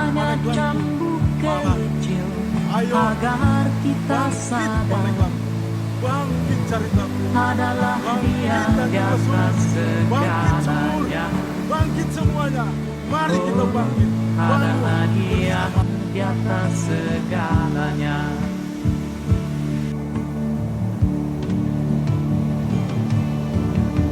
hanya cambuk kecil agar kita sadar adalah Dia di atas segalanya. Bangkit semuanya, mari kita bangkit. Adalah Dia di atas segalanya.